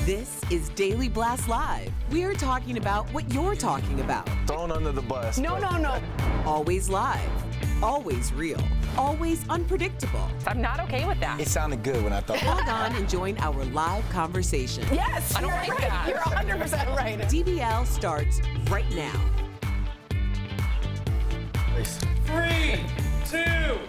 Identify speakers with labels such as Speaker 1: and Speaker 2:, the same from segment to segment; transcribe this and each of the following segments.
Speaker 1: This is Daily Blast Live. We're talking about what you're talking about.
Speaker 2: Thrown under the bus.
Speaker 3: No.
Speaker 1: Always live, always real, always unpredictable.
Speaker 3: I'm not okay with that.
Speaker 2: It sounded good when I thought.
Speaker 1: Log on and join our live conversation.
Speaker 3: Yes,
Speaker 4: I don't
Speaker 3: you're
Speaker 4: like
Speaker 3: right.
Speaker 4: that.
Speaker 3: You're 100% right.
Speaker 1: DBL starts right now.
Speaker 4: 3, 2.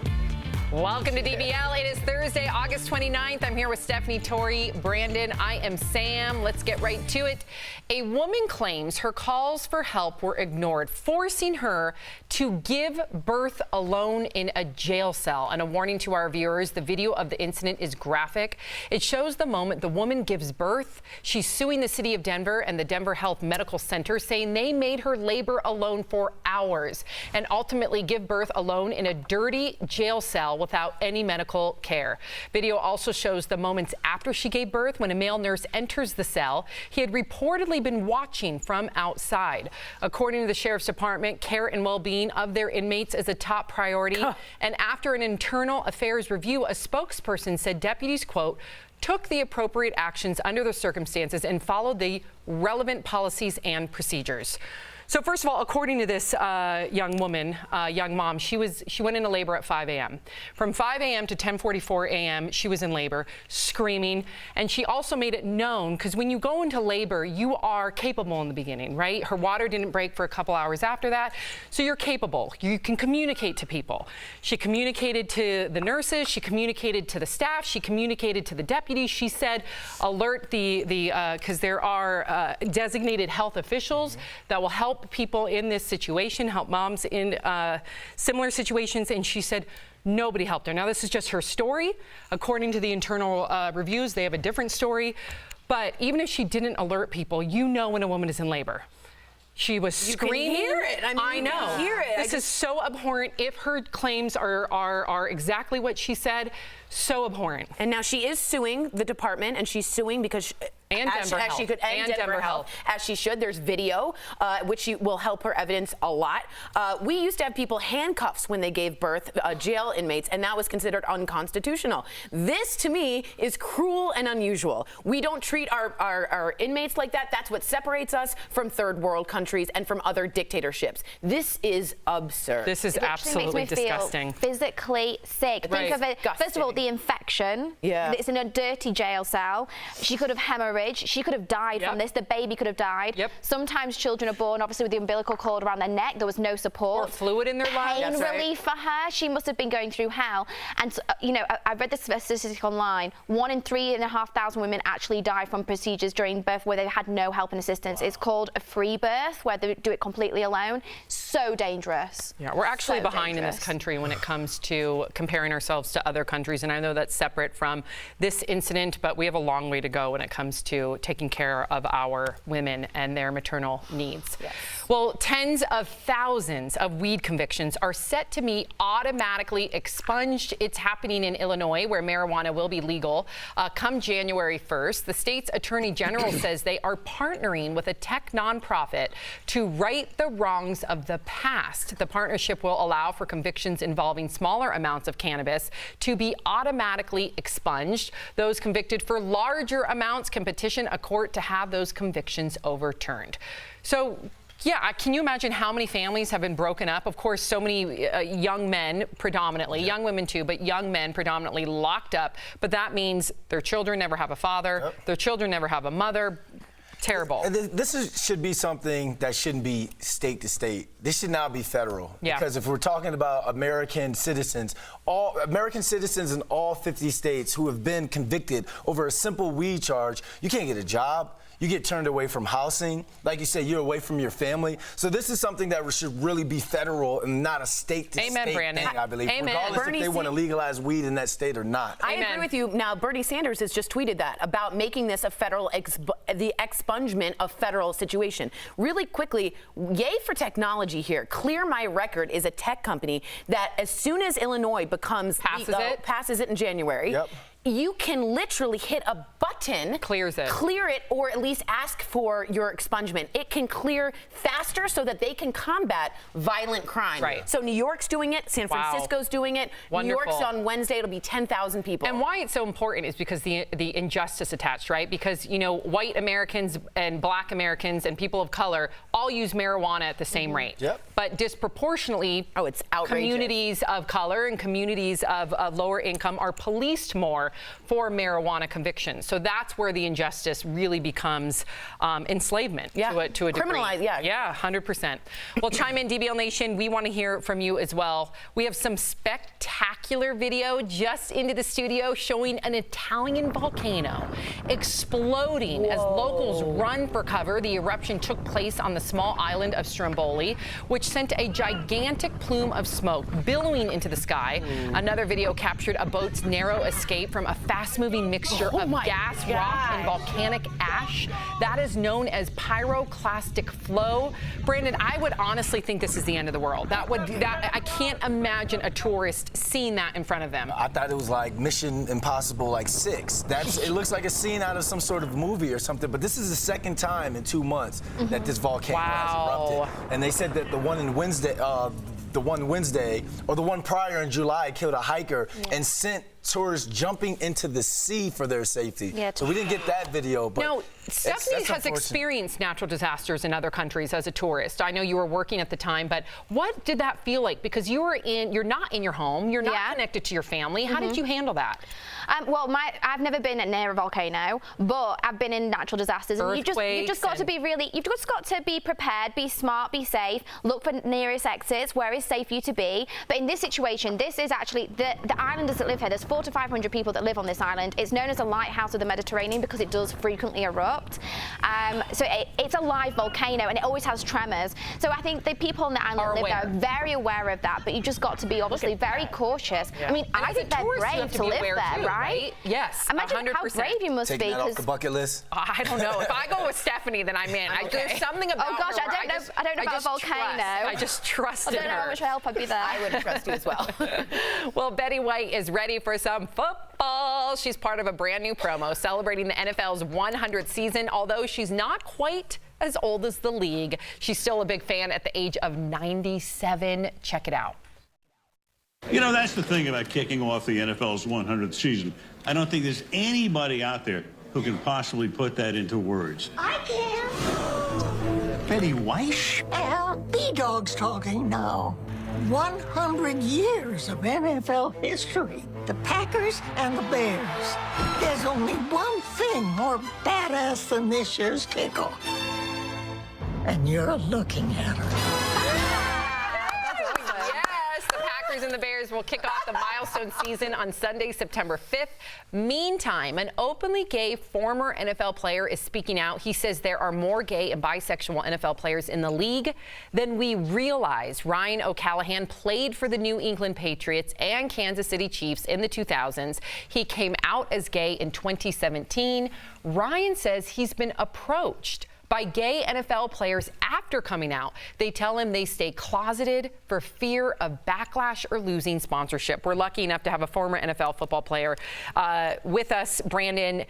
Speaker 3: Welcome to DBL. It is Thursday, August 29th. I'm here with Stephanie, Tori, Brandon. I am Sam. Let's get right to it. A woman claims her calls for help were ignored, forcing her to give birth alone in a jail cell. And a warning to our viewers, the video of the incident is graphic. It shows the moment the woman gives birth. She's suing the city of Denver and the Denver Health Medical Center, saying they made her labor alone for hours and ultimately give birth alone in a dirty jail cell without any medical care. Video also shows the moments after she gave birth when a male nurse enters the cell. He had reportedly been watching from outside. According to the sheriff's department, care and well-being of their inmates is a top priority. And after an internal affairs review, a spokesperson said deputies, quote, took the appropriate actions under the circumstances and followed the relevant policies and procedures. So first of all, according to this young woman, young mom, she went into labor at 5 a.m. From 5 a.m. to 10:44 a.m., she was in labor, screaming. And she also made it known, because when you go into labor, you are capable in the beginning, right? Her water didn't break for a couple hours after that. So you're capable. You can communicate to people. She communicated to the nurses. She communicated to the staff. She communicated to the deputies. She said, alert because there are designated health officials that will help people in this situation, help moms in similar situations, and she said nobody helped her. Now, this is just her story. According to the internal reviews, they have a different story. But even if she didn't alert people, you know when a woman is in labor. She was screaming. You can hear it.
Speaker 1: I know.
Speaker 3: You can hear it.
Speaker 1: This is so abhorrent. If her claims are exactly what she said, so abhorrent.
Speaker 5: And now she is suing the department, and she's suing because
Speaker 1: And Denver Health.
Speaker 5: as she should. There's video, which will help her evidence a lot. We used to have people handcuffs when they gave birth, jail inmates, and that was considered unconstitutional. This, to me, is cruel and unusual. We don't treat our inmates like that. That's what separates us from third world countries and from other dictatorships. This is absurd.
Speaker 1: This is absolutely disgusting.
Speaker 6: Physically sick.
Speaker 1: Right.
Speaker 6: Think of it. First of all, the infection.
Speaker 5: Yeah.
Speaker 6: It's in a dirty jail cell. She could have hemorrhaged. She could have died from this. The baby could have died.
Speaker 1: Yep.
Speaker 6: Sometimes children are born, obviously, with the umbilical cord around their neck. There was no support.
Speaker 1: Or fluid in their lungs.
Speaker 6: Pain relief for her. She must have been going through hell. And, I read this statistic online. 1 in 3,500 women actually die from procedures during birth where they had no help and assistance. Wow. It's called a free birth, where they do it completely alone. So dangerous.
Speaker 1: Yeah, we're actually behind in this country when it comes to comparing ourselves to other countries. And I know that's separate from this incident, but we have a long way to go when it comes to taking care of our women and their maternal needs. Yes. Well, tens of thousands of weed convictions are set to be automatically expunged. It's happening in Illinois, where marijuana will be legal come January 1st. The state's attorney general says they are partnering with a tech nonprofit to right the wrongs of the past. The partnership will allow for convictions involving smaller amounts of cannabis to be automatically expunged. Those convicted for larger amounts can petition a court to have those convictions overturned. So, yeah, can you imagine how many families have been broken up? Of course, so many young men predominantly, young women too, but young men predominantly locked up. But that means their children never have a father, their children never have a mother. Terrible.
Speaker 2: Should be something that shouldn't be state to state. This should now be federal.
Speaker 1: Yeah.
Speaker 2: Because if we're talking about American citizens in all 50 states who have been convicted over a simple weed charge, you can't get a job. You get turned away from housing. Like you said, you're away from your family. So this is something that should really be federal and not a state-to-state thing, I believe.
Speaker 1: Amen.
Speaker 2: Regardless if they want to legalize weed in that state or not.
Speaker 5: I agree with you. Now, Bernie Sanders has just tweeted that about making this a federal, the expungement of federal situation. Really quickly, yay for technology here. Clear My Record is a tech company that as soon as Illinois becomes
Speaker 1: passes it
Speaker 5: in January, you can literally hit a button,
Speaker 1: clear it,
Speaker 5: or at least ask for your expungement. It can clear faster so that they can combat violent crime.
Speaker 1: Right.
Speaker 5: So New York's doing it, San Francisco's doing it.
Speaker 1: Wonderful.
Speaker 5: New York's on Wednesday, it'll be 10,000 people.
Speaker 1: And why it's so important is because the injustice attached, right? Because, you know, white Americans and black Americans and people of color all use marijuana at the same rate.
Speaker 2: Yep.
Speaker 1: But disproportionately,
Speaker 5: it's outrageous.
Speaker 1: Communities of color and communities of lower income are policed more for marijuana convictions. So that's where the injustice really becomes enslavement to a degree.
Speaker 5: Criminalized,
Speaker 1: Yeah, 100%. Well, chime in, DBL Nation. We want to hear from you as well. We have some spectacular video just into the studio showing an Italian volcano exploding as locals run for cover. The eruption took place on the small island of Stromboli, which sent a gigantic plume of smoke billowing into the sky. Another video captured a boat's narrow escape from a fast-moving mixture of gas, rock, and volcanic ash. That is known as pyroclastic flow. Brandon, I would honestly think this is the end of the world. I can't imagine a tourist seeing that in front of them.
Speaker 2: I thought it was like Mission Impossible, like 6. It looks like a scene out of some sort of movie or something. But this is the second time in 2 months that this volcano has erupted. And they said that the one Wednesday, or the one prior in July, killed a hiker and sent tourists jumping into the sea for their safety.
Speaker 6: Yeah,
Speaker 2: so we didn't get that video. But
Speaker 1: now, Stephanie has experienced natural disasters in other countries as a tourist. I know you were working at the time, but what did that feel like? Because you're not in your home, you're not connected to your family. How did you handle that?
Speaker 6: Well, I've never been near a volcano, but I've been in natural disasters. And you've just got to be you've just got to be prepared, be smart, be safe, look for nearest exits, where is safe for you to be. But in this situation, this is actually the islanders that live here. There's 400 to 500 people that live on this island. It's known as a lighthouse of the Mediterranean because it does frequently erupt. So it's a live volcano and it always has tremors. So I think the people on the island that live there are very aware of that, but you just got to be obviously very cautious. I mean, I think they're brave to live there, right?
Speaker 1: Yes,
Speaker 6: imagine 100%. How brave you must
Speaker 2: Taking
Speaker 6: be.
Speaker 2: that off the bucket list?
Speaker 1: I don't know. If I go with Stephanie, then I'm in. There's something about
Speaker 6: Oh gosh,
Speaker 1: her
Speaker 6: I don't know about a volcano.
Speaker 1: I just trust in her.
Speaker 6: I don't know how much help I'd be there.
Speaker 5: I would trust you as well.
Speaker 1: Well, Betty White is ready for some football. She's part of a brand new promo celebrating the NFL's 100th season. Although she's not quite as old as the league, she's still a big fan at the age of 97. Check it out.
Speaker 7: You know, that's the thing about kicking off the NFL's 100th season. I don't think there's anybody out there who can possibly put that into words.
Speaker 8: I can.
Speaker 7: Betty White?
Speaker 8: Well, B-Dog's talking now. 100 years of NFL history. The Packers and the Bears. There's only one thing more badass than this year's kickoff. And you're looking at her.
Speaker 1: And the Bears will kick off the milestone season on Sunday, September 5th. Meantime, an openly gay former NFL player is speaking out. He says there are more gay and bisexual NFL players in the league than we realize. Ryan O'Callahan played for the New England Patriots and Kansas City Chiefs in the 2000s. He came out as gay in 2017. Ryan says he's been approached by gay NFL players after coming out. They tell him they stay closeted for fear of backlash or losing sponsorship. We're lucky enough to have a former NFL football player with us, Brandon.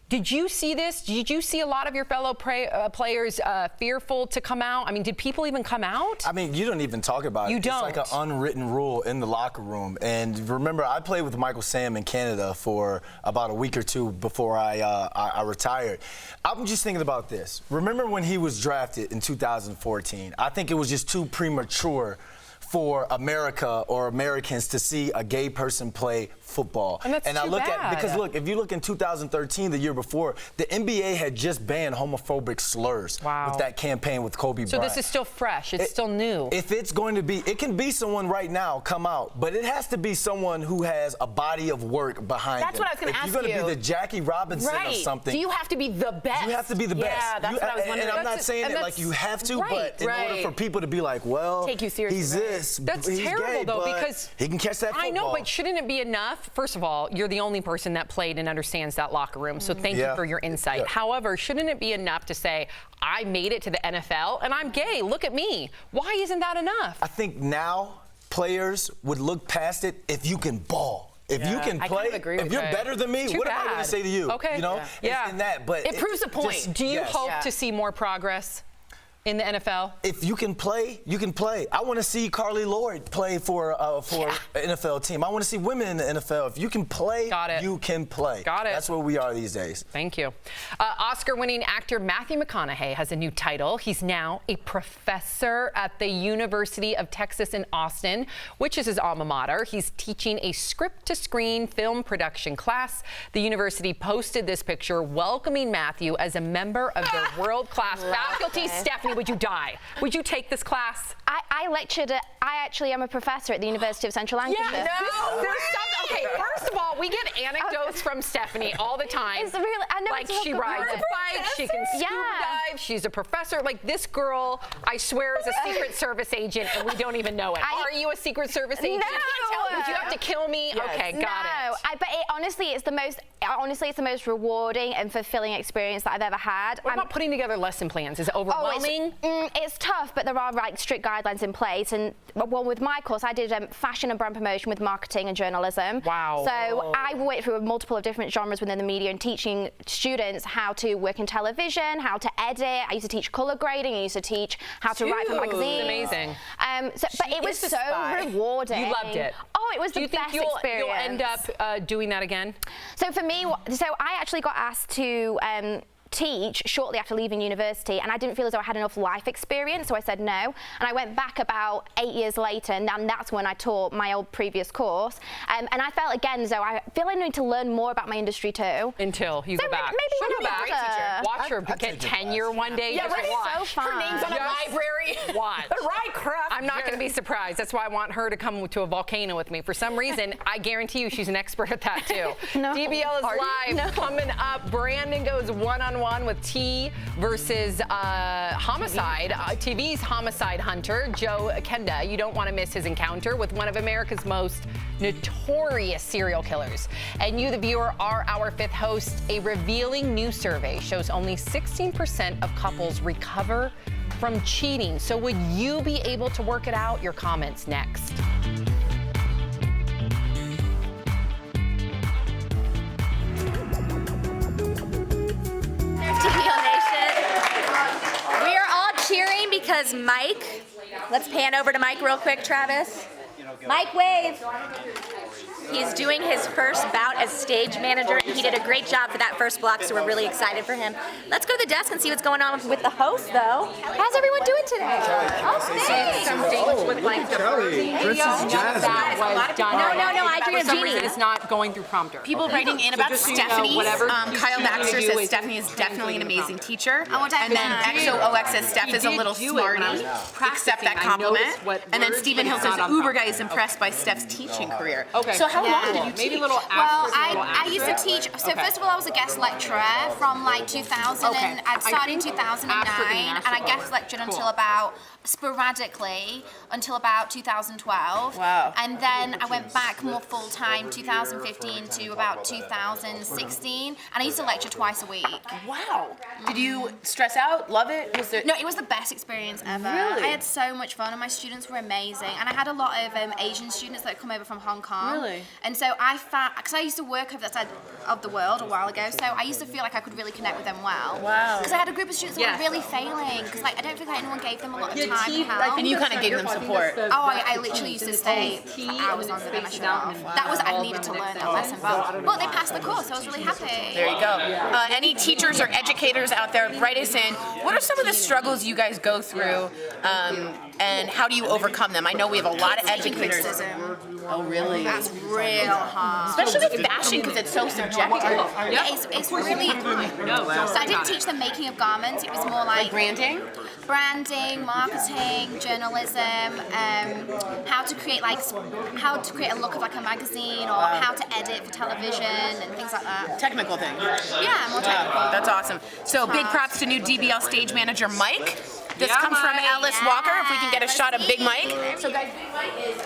Speaker 1: Did you see this? Did you see a lot of your fellow players fearful to come out? I mean, did people even come out?
Speaker 2: I mean, you don't even talk about it.
Speaker 1: You don't.
Speaker 2: It's like an unwritten rule in the locker room. And remember, I played with Michael Sam in Canada for about a week or two before I retired. I'm just thinking about this. Remember when he was drafted in 2014? I think it was just too premature for America or Americans to see a gay person play football.
Speaker 1: And that's
Speaker 2: I
Speaker 1: too
Speaker 2: look
Speaker 1: bad.
Speaker 2: because look, if you look in 2013, the year before, the NBA had just banned homophobic slurs with that campaign with Kobe Bryant.
Speaker 1: So this is still fresh. It's still new.
Speaker 2: If it's going to be, it can be someone right now come out, but it has to be someone who has a body of work behind
Speaker 5: That's
Speaker 2: them.
Speaker 5: what I was going to ask you.
Speaker 2: If you're going to be the Jackie Robinson or something.
Speaker 5: Do you have to be the best?
Speaker 2: You have to be the best.
Speaker 5: Yeah, that's what I was wondering.
Speaker 2: And I'm not saying it like you have to, but in order for people to be like, well,
Speaker 5: take you seriously,
Speaker 2: he's this.
Speaker 1: That's
Speaker 2: he's
Speaker 1: terrible,
Speaker 2: gay,
Speaker 1: though,
Speaker 2: but
Speaker 1: because
Speaker 2: he can catch that football.
Speaker 1: I know, but shouldn't it be enough? First of all, you're the only person that played and understands that locker room, so thank you for your insight. However, shouldn't it be enough to say, I made it to the NFL and I'm gay, look at me? Why isn't that enough?
Speaker 2: I think now players would look past it if you can ball. If you can
Speaker 5: I
Speaker 2: play,
Speaker 5: kind of agree
Speaker 2: if
Speaker 5: with
Speaker 2: you're
Speaker 5: that.
Speaker 2: better than me,
Speaker 1: Too
Speaker 2: what am I going
Speaker 1: bad.
Speaker 2: to say to you?
Speaker 1: Okay.
Speaker 2: You know,
Speaker 1: Yeah.
Speaker 2: in that, but
Speaker 5: It proves a point.
Speaker 2: just-
Speaker 1: Do you
Speaker 2: yes.
Speaker 1: hope to see more progress in the NFL?
Speaker 2: If you can play, you can play. I want to see Carly Lloyd play for an NFL team. I want to see women in the NFL. If you can play,
Speaker 1: Got it.
Speaker 2: you can play.
Speaker 1: Got it.
Speaker 2: That's where we are these days.
Speaker 1: Thank you. Oscar-winning actor Matthew McConaughey has a new title. He's now a professor at the University of Texas in Austin, which is his alma mater. He's teaching a script-to-screen film production class. The university posted this picture welcoming Matthew as a member of their world-class faculty. Stephanie, would you die? Would you take this class?
Speaker 6: I lectured at, I actually am a professor at the University of Central Lancashire.
Speaker 1: There's something. Okay, first of all, we get anecdotes from Stephanie all the time.
Speaker 6: It's really, I know
Speaker 1: Like
Speaker 6: it's
Speaker 1: she
Speaker 6: a
Speaker 1: rides a bike, she can scuba dive, she's a professor. Like this girl, I swear, is a Secret Service agent, and we don't even know it. Are you a Secret Service agent?
Speaker 6: No.
Speaker 1: Would you have to kill me? Okay, got it.
Speaker 6: But honestly, it's the most rewarding and fulfilling experience that I've ever had.
Speaker 1: What about putting together lesson plans? Is it overwhelming?
Speaker 6: It's tough, but there are like strict guidelines in place. And well, with my course, I did fashion and brand promotion with marketing and journalism.
Speaker 1: Wow.
Speaker 6: So I went through multiple of different genres within the media and teaching students how to work in television, how to edit. I used to teach color grading. I used to teach how to write for magazines.
Speaker 1: Amazing.
Speaker 6: But it was so rewarding.
Speaker 1: You loved it.
Speaker 6: Oh, it was the best experience.
Speaker 1: Do you think you'll end up doing that again?
Speaker 6: So for me, I actually got asked to teach shortly after leaving university, and I didn't feel as though I had enough life experience, so I said no. And I went back about 8 years later, and that's when I taught my old previous course. And I felt again as though I feel I need to learn more about my industry too.
Speaker 1: Until you
Speaker 6: So
Speaker 1: go back.
Speaker 6: maybe
Speaker 1: She'll
Speaker 6: when
Speaker 1: go
Speaker 6: I'm
Speaker 1: back.
Speaker 6: better.
Speaker 1: Watch her
Speaker 2: I'd
Speaker 1: get
Speaker 2: take your
Speaker 1: tenure
Speaker 2: class.
Speaker 1: one day.
Speaker 5: Yeah,
Speaker 1: Just
Speaker 5: right?
Speaker 1: watch.
Speaker 6: So fun.
Speaker 5: Her name's on a library.
Speaker 1: Watch.
Speaker 5: The right crap.
Speaker 1: I'm not going to be surprised. That's why I want her to come to a volcano with me. For some reason, I guarantee you she's an expert at that too.
Speaker 6: No.
Speaker 1: DBL is
Speaker 6: Are you?
Speaker 1: live. Coming up, Brandon goes one-on-one with T versus Homicide. TV's Homicide Hunter, Joe Kenda. You don't want to miss his encounter with one of America's most notorious serial killers. And you, the viewer, are our fifth host. A revealing new survey shows only 16% of couples recover from cheating. So would you be able to work it out? Your comments next.
Speaker 9: DBL Nation. We are all cheering because Mike, let's pan over to Mike real quick, Travis. Mike, wave. He's doing his first bout as stage manager, and he did a great job for that first block, so we're really excited for him. Let's go to the desk and see what's going on with the host, though. How's everyone doing today? Oh, thanks.
Speaker 1: Some things with like the
Speaker 9: No, I dream of Jeannie.
Speaker 1: It's not going through prompter.
Speaker 10: People writing in about Stephanie. Kyle Baxter says Stephanie is definitely an amazing teacher. And then XOOX says Steph is a little smarty. Accept that compliment. And then Stephen Hill says Uber guy is impressed by Steph's teaching career.
Speaker 1: Okay.
Speaker 10: So how long did you teach?
Speaker 1: Maybe a little
Speaker 11: Well,
Speaker 1: asterisk,
Speaker 11: I used to teach. So first of all, I was a guest lecturer from like 2000, and I'd started in 2009, and I guest lectured until about sporadically until about 2012.
Speaker 10: Wow.
Speaker 11: And then I went back more full time 2015 to about 2016, and I used to lecture twice a week.
Speaker 10: Wow. Did you stress out? Love it? Was there?
Speaker 11: No, it was the best experience ever.
Speaker 10: Really?
Speaker 11: I had so much fun, and my students were amazing. And I had a lot of Asian students that come over from Hong Kong.
Speaker 10: Really?
Speaker 11: And so I found, because I used to work over that side of the world a while ago, so I used to feel like I could really connect with them well.
Speaker 10: Wow.
Speaker 11: Because I had a group of students that were really failing, because like I don't think that anyone gave them a lot of time and help.
Speaker 10: And you kind of gave them support.
Speaker 11: Oh, I literally used to stay for hours longer than I should have. That was, I needed to learn that lesson. But they passed the course, so I was really happy.
Speaker 10: There you go. Any teachers or educators out there, write us in. What are some of the struggles you guys go through, and how do you overcome them? I know we have a lot of educators.
Speaker 11: Criticism.
Speaker 10: Oh, really?
Speaker 11: That's real hard.
Speaker 10: Especially with fashion, because it's so subjective.
Speaker 11: Yeah, it's really. So I didn't teach the making of garments. It was more like
Speaker 10: Branding?
Speaker 11: branding, marketing, journalism, how to create a look of like a magazine, or how to edit for television and things like that.
Speaker 10: Technical things.
Speaker 11: Yeah, more technical.
Speaker 10: That's awesome. So big props to new DBL stage manager Mike. This comes from Alice Walker. If we can get a shot of Big Mike. So guys, Big Mike is.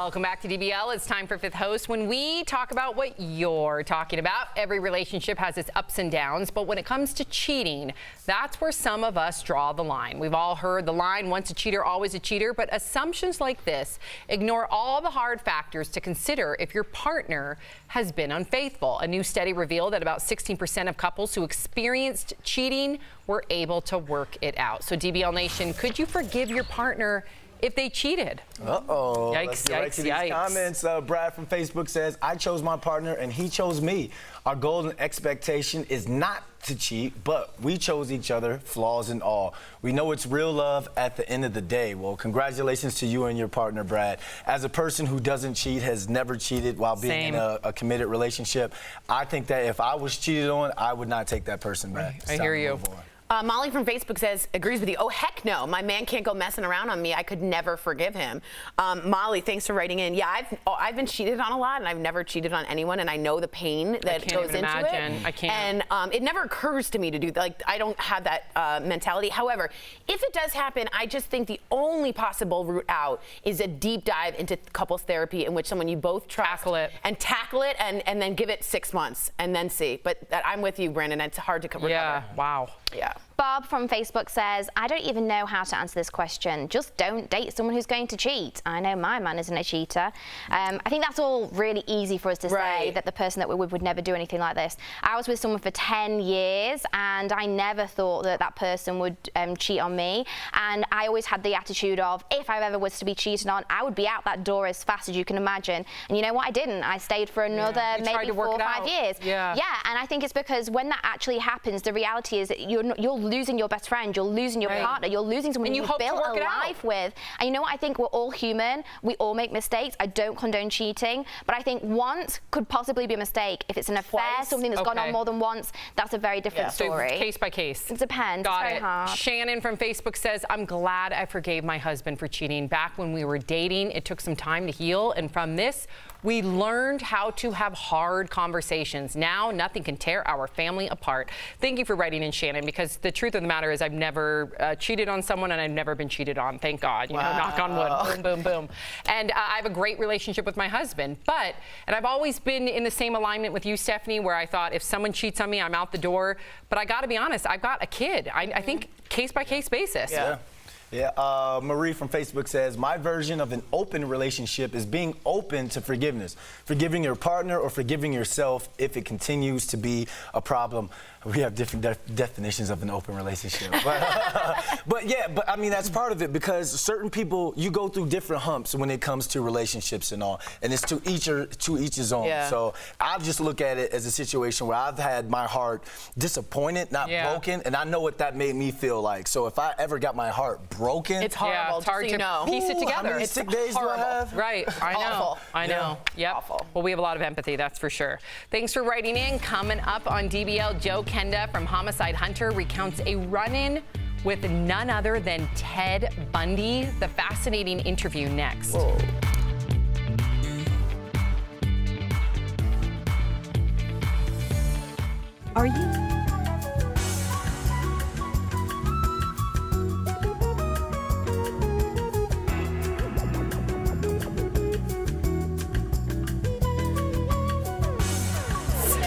Speaker 3: Welcome back to DBL. It's time for Fifth Host. When we talk about what you're talking about, every relationship has its ups and downs, but when it comes to cheating, that's where some of us draw the line. We've all heard the line, once a cheater, always a cheater, but assumptions like this ignore all the hard factors to consider if your partner has been unfaithful. A new study revealed that about 16% of couples who experienced cheating were able to work it out. So DBL Nation, could you forgive your partner if they cheated?
Speaker 2: Uh-oh.
Speaker 3: Yikes,
Speaker 2: Let's get right to these
Speaker 3: yikes.
Speaker 2: comments. Brad from Facebook says, I chose my partner and he chose me. Our golden expectation is not to cheat, but we chose each other, flaws and all. We know it's real love at the end of the day. Well, congratulations to you and your partner, Brad. As a person who doesn't cheat, has never cheated while being in a committed relationship, I think that if I was cheated on, I would not take that person back.
Speaker 3: I hear you.
Speaker 5: Molly from Facebook says, agrees with you. Oh, heck no. My man can't go messing around on me. I could never forgive him. Molly, thanks for writing in. Yeah, I've been cheated on a lot, and I've never cheated on anyone, and I know the pain that goes into it.
Speaker 3: I can't.
Speaker 5: And it never occurs to me to do that. Like, I don't have that mentality. However, if it does happen, I just think the only possible route out is a deep dive into couples therapy in which someone you both trust. Tackle it and then give it 6 months and then see. But I'm with you, Brandon. It's hard to recover.
Speaker 3: Yeah, wow.
Speaker 5: Yeah.
Speaker 6: Bob from Facebook says, I don't even know how to answer this question. Just don't date someone who's going to cheat. I know my man isn't a cheater. I think that's all really easy for us to say, that the person that we're with would never do anything like this. I was with someone for 10 years and I never thought that that person would cheat on me. And I always had the attitude of, if I ever was to be cheated on, I would be out that door as fast as you can imagine. And you know what? I didn't. I stayed for another maybe 4 or 5 years.
Speaker 3: Yeah,
Speaker 6: and I think it's because when that actually happens, the reality is that you're losing your best friend, you're losing your partner, you're losing someone you've built a life with. And you know what? I think we're all human. We all make mistakes. I don't condone cheating, but I think once could possibly be a mistake. If it's an affair, something that's gone on more than once, that's a very different story.
Speaker 3: So case by case.
Speaker 6: It depends.
Speaker 3: Got
Speaker 6: it's very hard.
Speaker 3: Shannon from Facebook says, I'm glad I forgave my husband for cheating. Back when we were dating, it took some time to heal, and from this, we learned how to have hard conversations. Now, nothing can tear our family apart. Thank you for writing in, Shannon, because the truth of the matter is I've never cheated on someone, and I've never been cheated on. Thank God. You know, knock on wood. Boom, boom, boom. And I have a great relationship with my husband. And I've always been in the same alignment with you, Stephanie, where I thought if someone cheats on me, I'm out the door. But I got to be honest, I've got a kid. I think case by case basis.
Speaker 2: Yeah, Marie from Facebook says, my version of an open relationship is being open to forgiveness. Forgiving your partner or forgiving yourself if it continues to be a problem. We have different definitions of an open relationship. But I mean, that's part of it because certain people, you go through different humps when it comes to relationships and all. And it's to each his own.
Speaker 5: Yeah.
Speaker 2: So I just look at it as a situation where I've had my heart disappointed, not broken, and I know what that made me feel like. So if I ever got my heart broken,
Speaker 5: it's horrible.
Speaker 3: Yeah, it's hard to piece it together.
Speaker 2: How many sick days do I have?
Speaker 3: Right, I know.
Speaker 5: Awful.
Speaker 3: I know.
Speaker 2: Yeah.
Speaker 3: Yep.
Speaker 5: Awful.
Speaker 3: Well, we have a lot of empathy, that's for sure. Thanks for writing in. Coming up on DBL, Joe Kenda from Homicide Hunter recounts a run-in with none other than Ted Bundy. The fascinating interview next.
Speaker 2: Whoa.
Speaker 12: Are you?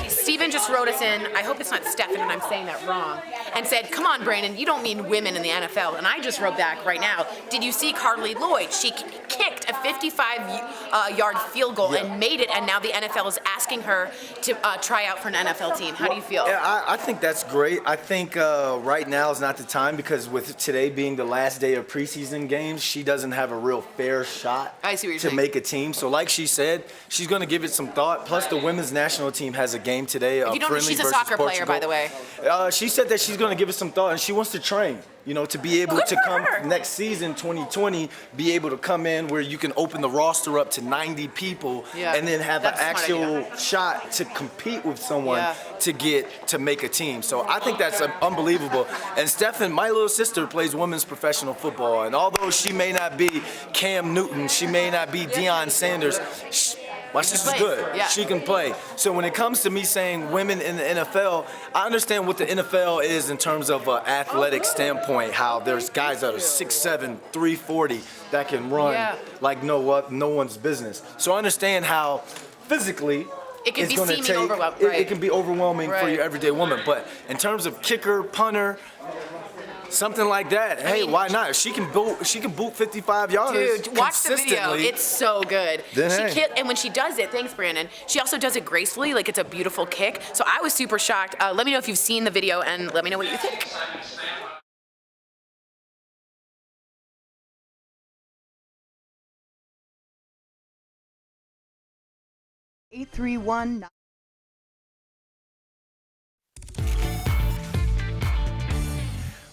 Speaker 10: Steven just wrote us in, I hope it's not Stefan and I'm saying that wrong, and said, come on, Brandon, you don't mean women in the NFL. And I just wrote back right now, did you see Carly Lloyd? She kicked a 55-yard field goal and made it, and now the NFL is asking her to try out for an NFL team. How do you feel?
Speaker 2: Yeah, I think that's great. I think right now is not the time because with today being the last day of preseason games, she doesn't have a real fair shot to make a team. So like she said, she's going to give it some thought. Plus the women's national team has a game today.
Speaker 10: If you don't know, she's a soccer player, by the way.
Speaker 2: She said that she's going to give it some thought and she wants to train. You know, to be able to come next season, 2020, be able to come in where you can open the roster up to 90 people and then have an actual shot to compete with someone to make a team. So I think that's unbelievable. And Stefan, my little sister, plays women's professional football. And although she may not be Cam Newton, she may not be Deion Sanders, My sister's good.
Speaker 5: Yeah.
Speaker 2: She can play. So when it comes to me saying women in the NFL, I understand what the NFL is in terms of an athletic standpoint, how there's guys that are 6'7", 340 that can run like no one's business. So I understand how physically
Speaker 5: it can
Speaker 2: it's
Speaker 5: be
Speaker 2: going to
Speaker 5: seeming
Speaker 2: take,
Speaker 5: overwhelming.
Speaker 2: it can be overwhelming for your everyday woman. But in terms of kicker, punter, something like that. Hey, why not? She can boot 55-yarders.
Speaker 5: Dude, watch the video. It's so good. And when she does it, thanks, Brandon. She also does it gracefully, like it's a beautiful kick. So I was super shocked. Let me know if you've seen the video and let me know what you think.
Speaker 12: 831.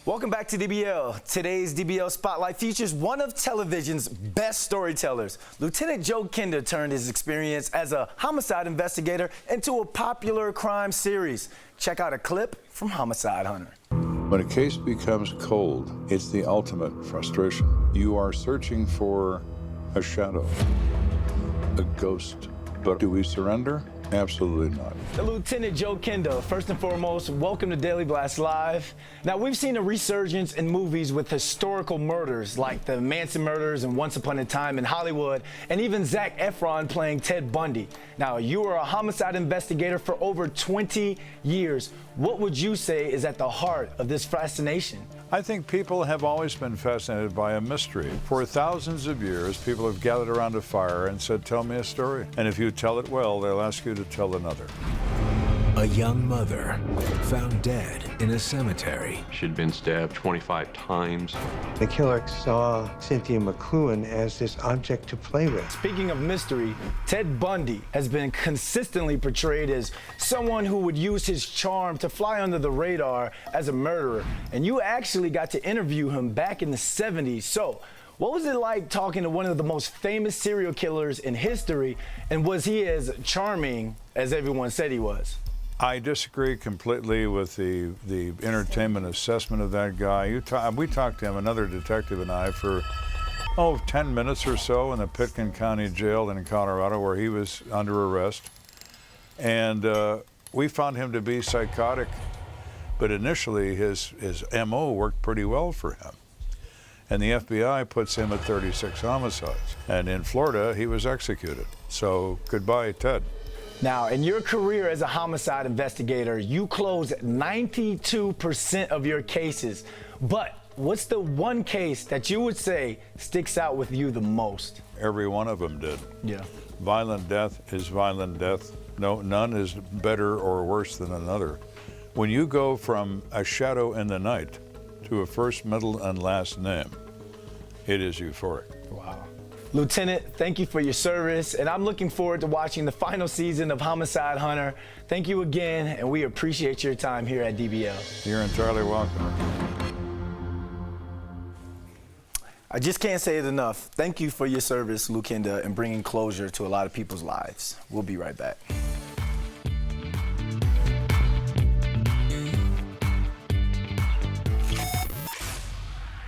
Speaker 2: Welcome back to DBL. Today's DBL Spotlight features one of television's best storytellers. Lieutenant Joe Kinder turned his experience as a homicide investigator into a popular crime series. Check out a clip from Homicide Hunter.
Speaker 13: When a case becomes cold, it's the ultimate frustration. You are searching for a shadow, a ghost. But do we surrender? Absolutely not.
Speaker 2: Lieutenant Joe Kinder, first and foremost, welcome to Daily Blast Live. Now, we've seen a resurgence in movies with historical murders like the Manson murders and Once Upon a Time in Hollywood, and even Zac Efron playing Ted Bundy. Now, you are a homicide investigator for over 20 years. What would you say is at the heart of this fascination?
Speaker 13: I think people have always been fascinated by a mystery. For thousands of years, people have gathered around a fire and said, tell me a story. And if you tell it well, they'll ask you to tell another.
Speaker 14: A young mother found dead in a cemetery.
Speaker 15: She'd been stabbed 25 times.
Speaker 16: The killer saw Cynthia McLuhan as this object to play with.
Speaker 2: Speaking of mystery, Ted Bundy has been consistently portrayed as someone who would use his charm to fly under the radar as a murderer. And you actually got to interview him back in the 70s. So, what was it like talking to one of the most famous serial killers in history? And was he as charming as everyone said he was?
Speaker 13: I disagree completely with the entertainment assessment of that guy. We talked to him, another detective and I, for 10 minutes or so in the Pitkin County Jail in Colorado where he was under arrest. And we found him to be psychotic, but initially his MO worked pretty well for him. And the FBI puts him at 36 homicides. And in Florida, he was executed. So goodbye, Ted.
Speaker 2: Now, in your career as a homicide investigator, you close 92% of your cases. But what's the one case that you would say sticks out with you the most?
Speaker 13: Every one of them did.
Speaker 2: Yeah.
Speaker 13: Violent death is violent death. No, none is better or worse than another. When you go from a shadow in the night to a first, middle, and last name, it is euphoric.
Speaker 2: Wow. Lieutenant, thank you for your service, and I'm looking forward to watching the final season of Homicide Hunter. Thank you again, and we appreciate your time here at DBL.
Speaker 13: You're entirely welcome.
Speaker 2: I just can't say it enough. Thank you for your service, Lou Kinder, and bringing closure to a lot of people's lives. We'll be right back.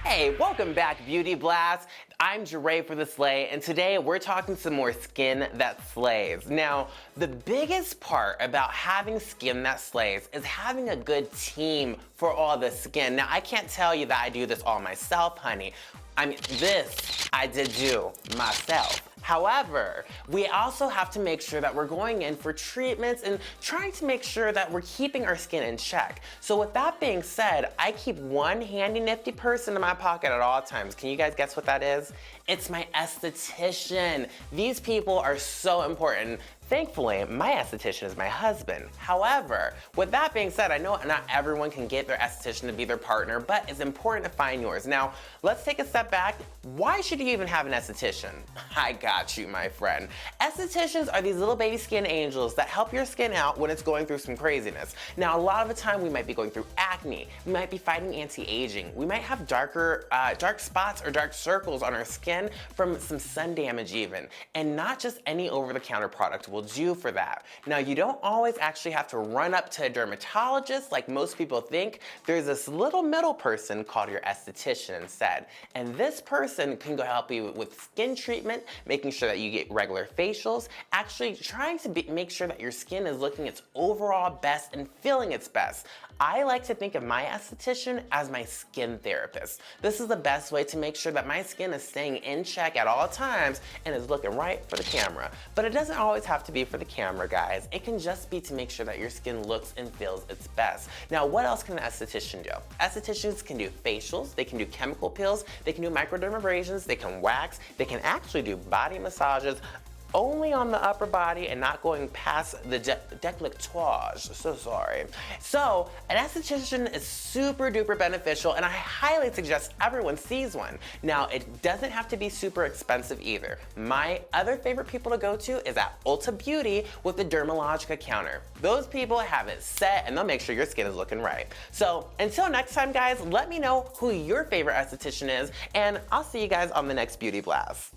Speaker 17: Hey, welcome back, Beauty Blast. I'm Jeray for the Slay, and today we're talking some more skin that slays. Now, the biggest part about having skin that slays is having a good team for all the skin. Now, I can't tell you that I do this all myself, honey. I mean, this I did do myself. However, we also have to make sure that we're going in for treatments and trying to make sure that we're keeping our skin in check. So with that being said, I keep one handy nifty person in my pocket at all times. Can you guys guess what that is? It's my esthetician. These people are so important. Thankfully, my esthetician is my husband. However, with that being said, I know not everyone can get their esthetician to be their partner, but it's important to find yours. Now, let's take a step back. Why should you even have an esthetician? I got you, my friend. Estheticians are these little baby skin angels that help your skin out when it's going through some craziness. Now, a lot of the time we might be going through acne, acne. We might be fighting anti-aging. We might have dark spots or dark circles on our skin from some sun damage even. And not just any over-the-counter product will do for that. Now, you don't always actually have to run up to a dermatologist like most people think. There's this little middle person called your esthetician instead. And this person can go help you with skin treatment, making sure that you get regular facials, actually trying to make sure that your skin is looking its overall best and feeling its best. I like to think of my esthetician as my skin therapist. This is the best way to make sure that my skin is staying in check at all times and is looking right for the camera. But it doesn't always have to be for the camera, guys. It can just be to make sure that your skin looks and feels its best. Now, what else can an esthetician do? Estheticians can do facials, they can do chemical peels, they can do microdermabrasions, they can wax, they can actually do body massages, only on the upper body and not going past the décolletage. So sorry. So an esthetician is super duper beneficial and I highly suggest everyone sees one. Now it doesn't have to be super expensive either. My other favorite people to go to is at Ulta Beauty with the Dermalogica counter. Those people have it set and they'll make sure your skin is looking right. So until next time guys, let me know who your favorite esthetician is and I'll see you guys on the next Beauty Blast.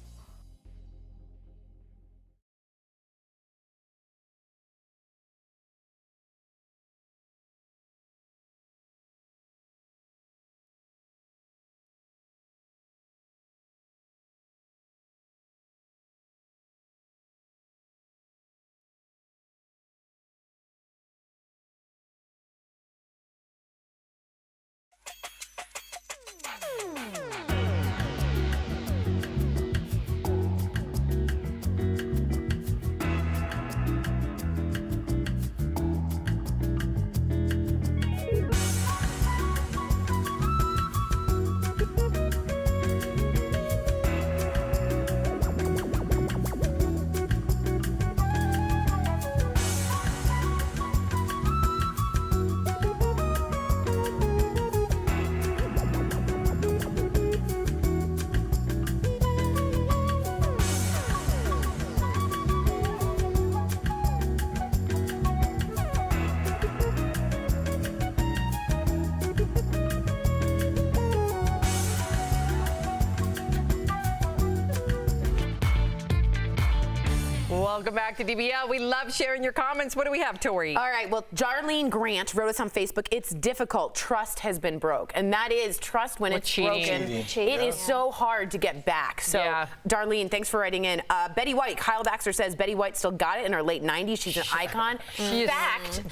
Speaker 3: Welcome back to DBL. We love sharing your comments. What do we have, Tori?
Speaker 5: All right. Well, Darlene Grant wrote us on Facebook. It's difficult. Trust has been broke. And that is trust when it's broken. It is so hard to get back. So, Darlene, thanks for writing in. Betty White, Kyle Baxter says Betty White still got it in her late 90s. She's an icon. In fact,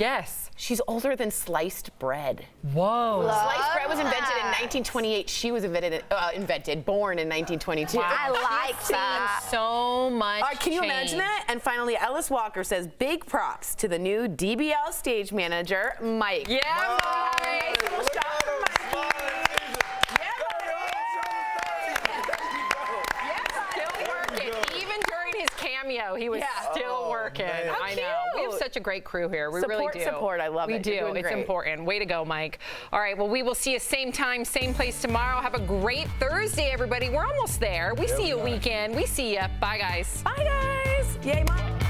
Speaker 5: she's older than sliced bread.
Speaker 3: Whoa.
Speaker 5: Sliced bread was invented in 1928. She was born in 1922.
Speaker 3: Wow. I like that. So much
Speaker 5: Can you imagine that? And finally, Ellis Walker says, big props to the new DBL stage manager, Mike.
Speaker 3: Yeah,
Speaker 5: Mike. Nice little shot for Mike.
Speaker 3: Still working. Even during his cameo, he was still working. I know. We have such a great crew here. We really do.
Speaker 5: Support. I love it.
Speaker 3: We do. It's important. Way to go, Mike. All right. Well, we will see you same time, same place tomorrow. Have a great Thursday, everybody. We're almost there. We see you weekend. We see you. Bye, guys.
Speaker 5: Bye, guys. Yay, Mom.